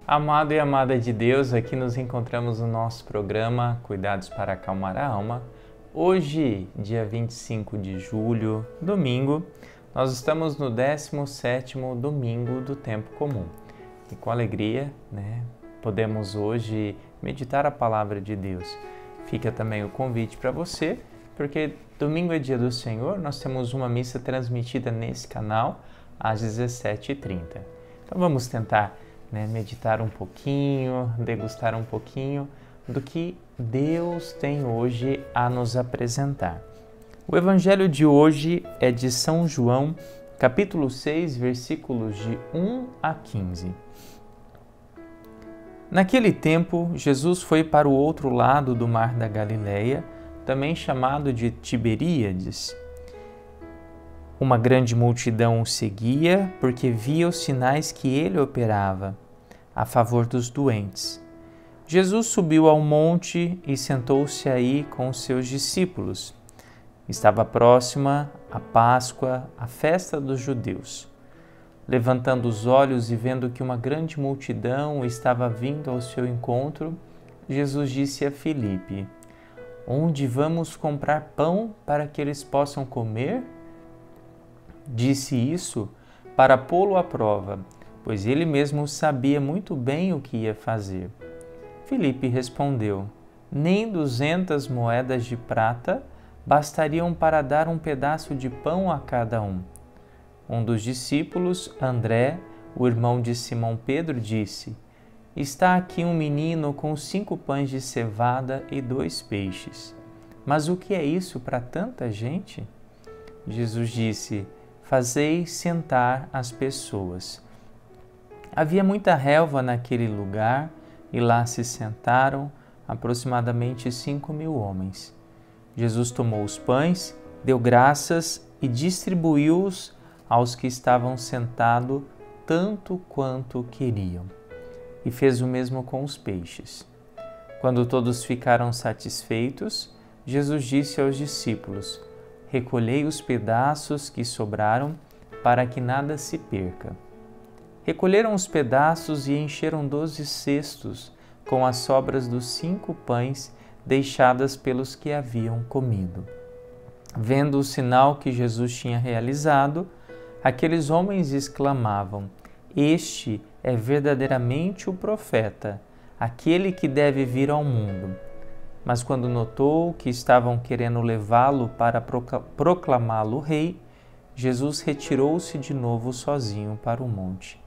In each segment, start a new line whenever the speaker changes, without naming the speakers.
Amado e amada de Deus, aqui nos encontramos no nosso programa Cuidados para Acalmar a Alma. Hoje, dia 25 de julho, domingo, nós estamos no 17º domingo do tempo comum. E com alegria, podemos hoje meditar a palavra de Deus. Fica também o convite para você, porque domingo é dia do Senhor, nós temos uma missa transmitida nesse canal às 17h30. Então vamos tentar meditar um pouquinho, degustar um pouquinho do que Deus tem hoje a nos apresentar. O evangelho de hoje é de São João, capítulo 6, versículos de 1 a 15. Naquele tempo, Jesus foi para o outro lado do mar da Galileia, também chamado de Tiberíades. Uma grande multidão o seguia porque via os sinais que ele operava a favor dos doentes. Jesus subiu ao monte e sentou-se aí com os seus discípulos. Estava próxima a Páscoa, a festa dos judeus. Levantando os olhos e vendo que uma grande multidão estava vindo ao seu encontro, Jesus disse a Filipe: "Onde vamos comprar pão para que eles possam comer?" Disse isso para pô-lo à prova, pois ele mesmo sabia muito bem o que ia fazer. Filipe respondeu: "Nem 200 moedas de prata bastariam para dar um pedaço de pão a cada um." Um dos discípulos, André, o irmão de Simão Pedro, disse: "Está aqui um menino com 5 pães de cevada e 2 peixes. Mas o que é isso para tanta gente?" Jesus disse: "Fazei sentar as pessoas." Havia muita relva naquele lugar e lá se sentaram aproximadamente 5.000 homens. Jesus tomou os pães, deu graças e distribuiu-os aos que estavam sentados tanto quanto queriam. E fez o mesmo com os peixes. Quando todos ficaram satisfeitos, Jesus disse aos discípulos: "Recolhei os pedaços que sobraram, para que nada se perca." Recolheram os pedaços e encheram 12 cestos com as sobras dos 5 pães deixadas pelos que haviam comido. Vendo o sinal que Jesus tinha realizado, aqueles homens exclamavam: "Este é verdadeiramente o profeta, aquele que deve vir ao mundo." Mas quando notou que estavam querendo levá-lo para proclamá-lo rei, Jesus retirou-se de novo sozinho para o monte.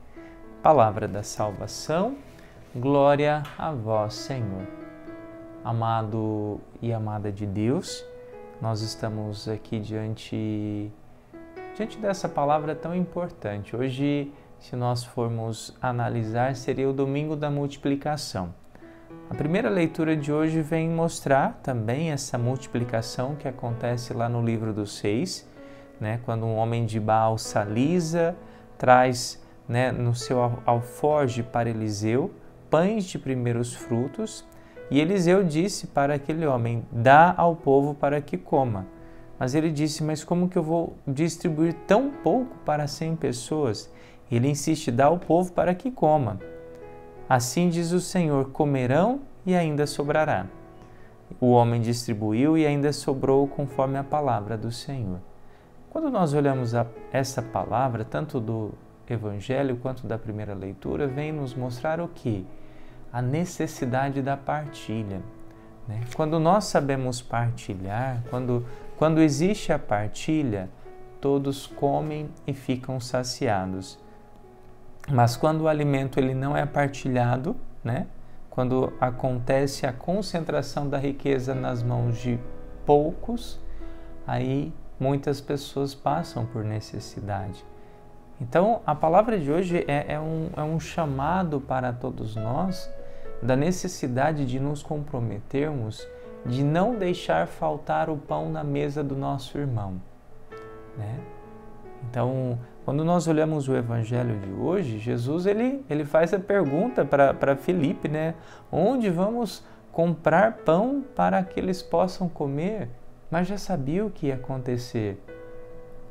Palavra da salvação, glória a vós, Senhor. Amado e amada de Deus, nós estamos aqui diante dessa palavra tão importante. Hoje, se nós formos analisar, seria o domingo da multiplicação. A primeira leitura de hoje vem mostrar também essa multiplicação que acontece lá no livro dos Reis, quando um homem de Baal Salisa traz no seu alforje para Eliseu pães de primeiros frutos, e Eliseu disse para aquele homem: "Dá ao povo para que coma." Mas ele disse: "Mas como que eu vou distribuir tão pouco para 100 pessoas?" Ele insiste: "Dá ao povo para que coma." Assim diz o Senhor: "Comerão e ainda sobrará." O homem distribuiu e ainda sobrou conforme a palavra do Senhor. Quando nós olhamos essa palavra, tanto do Evangelho quanto da primeira leitura, vem nos mostrar o quê? A necessidade da partilha. Quando nós sabemos partilhar, quando existe a partilha, todos comem e ficam saciados. Mas quando o alimento ele não é partilhado, quando acontece a concentração da riqueza nas mãos de poucos, aí muitas pessoas passam por necessidade. Então, a palavra de hoje é um chamado para todos nós da necessidade de nos comprometermos, de não deixar faltar o pão na mesa do nosso irmão. Então, quando nós olhamos o evangelho de hoje, Jesus ele faz a pergunta para Filipe, onde vamos comprar pão para que eles possam comer? Mas já sabia o que ia acontecer.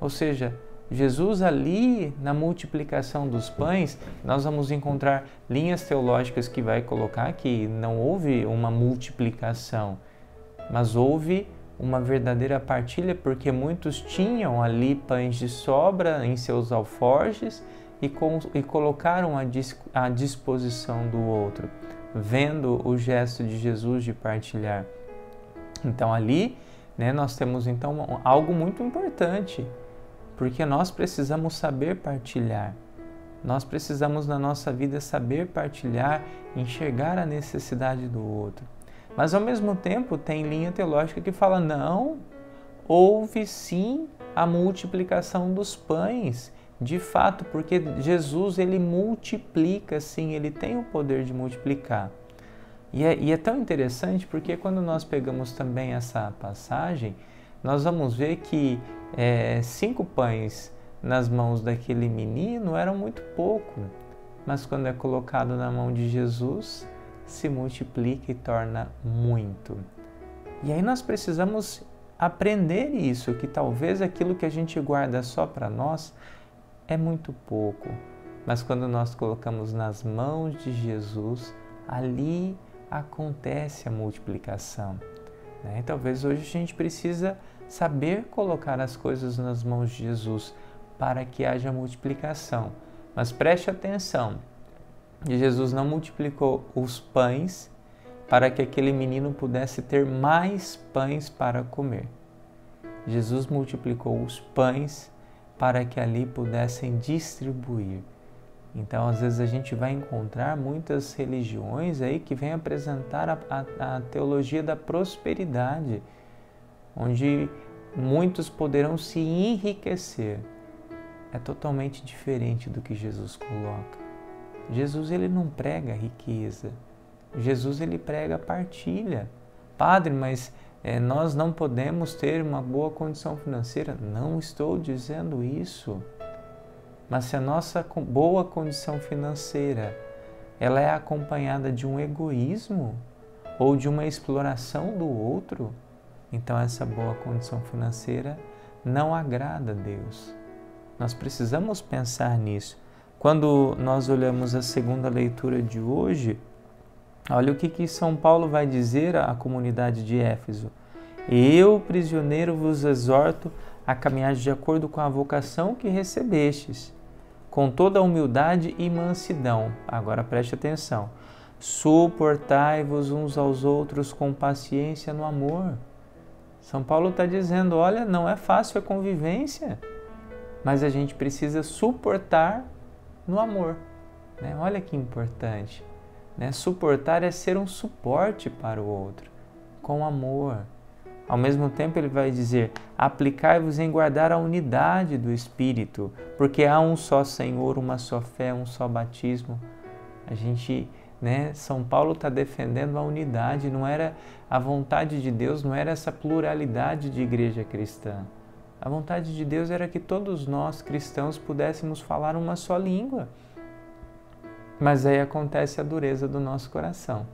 Ou seja, Jesus ali na multiplicação dos pães, nós vamos encontrar linhas teológicas que vai colocar que não houve uma multiplicação, mas houve uma verdadeira partilha, porque muitos tinham ali pães de sobra em seus alforjes e colocaram à disposição do outro, vendo o gesto de Jesus de partilhar. Então ali, nós temos então algo muito importante, porque nós precisamos saber partilhar. Nós precisamos na nossa vida saber partilhar, enxergar a necessidade do outro. Mas ao mesmo tempo tem linha teológica que fala, não, houve sim a multiplicação dos pães, de fato, porque Jesus ele multiplica sim, ele tem o poder de multiplicar. E é tão interessante porque quando nós pegamos também essa passagem, nós vamos ver que 5 pães nas mãos daquele menino eram muito pouco, mas quando é colocado na mão de Jesus, se multiplica e torna muito. E aí nós precisamos aprender isso, que talvez aquilo que a gente guarda só para nós é muito pouco, mas quando nós colocamos nas mãos de Jesus, ali acontece a multiplicação. E talvez hoje a gente precisa saber colocar as coisas nas mãos de Jesus para que haja multiplicação. Mas preste atenção, Jesus não multiplicou os pães para que aquele menino pudesse ter mais pães para comer. Jesus multiplicou os pães para que ali pudessem distribuir. Então, às vezes a gente vai encontrar muitas religiões aí que vêm apresentar a teologia da prosperidade, onde muitos poderão se enriquecer. É totalmente diferente do que Jesus coloca. Jesus ele não prega riqueza. Jesus ele prega partilha. Padre, mas nós não podemos ter uma boa condição financeira. Não estou dizendo isso. Mas se a nossa boa condição financeira ela é acompanhada de um egoísmo ou de uma exploração do outro, então essa boa condição financeira não agrada a Deus. Nós precisamos pensar nisso. Quando nós olhamos a segunda leitura de hoje, olha o que São Paulo vai dizer à comunidade de Éfeso. Eu, prisioneiro, vos exorto a caminhar de acordo com a vocação que recebestes, com toda a humildade e mansidão. Agora preste atenção. Suportai-vos uns aos outros com paciência no amor. São Paulo está dizendo, olha, não é fácil a convivência, mas a gente precisa suportar no amor. Olha que importante. Suportar é ser um suporte para o outro, com amor. Ao mesmo tempo ele vai dizer, aplicai-vos em guardar a unidade do Espírito, porque há um só Senhor, uma só fé, um só batismo. A gente, São Paulo está defendendo a unidade, não era a vontade de Deus, não era essa pluralidade de igreja cristã. A vontade de Deus era que todos nós cristãos pudéssemos falar uma só língua. Mas aí acontece a dureza do nosso coração.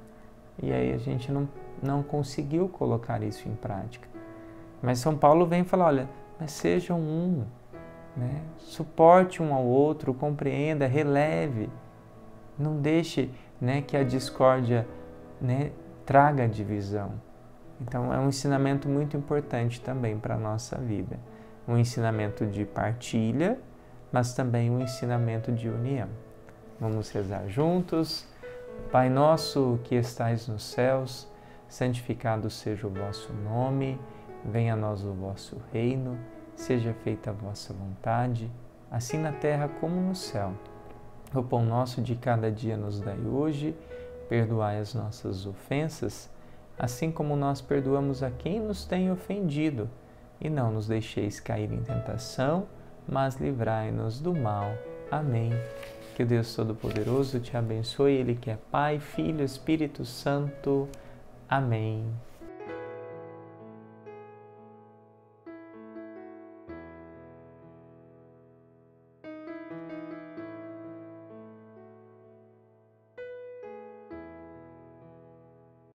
E aí a gente não conseguiu colocar isso em prática. Mas São Paulo vem falar, olha, mas sejam um, suporte um ao outro, compreenda, releve. Não deixe que a discórdia traga divisão. Então é um ensinamento muito importante também para a nossa vida. Um ensinamento de partilha, mas também um ensinamento de união. Vamos rezar juntos. Pai nosso que estais nos céus, santificado seja o vosso nome, venha a nós o vosso reino, seja feita a vossa vontade, assim na terra como no céu. O pão nosso de cada dia nos dai hoje, perdoai as nossas ofensas, assim como nós perdoamos a quem nos tem ofendido. E não nos deixeis cair em tentação, mas livrai-nos do mal. Amém. Que o Deus Todo-Poderoso te abençoe, Ele que é Pai, Filho, Espírito Santo. Amém.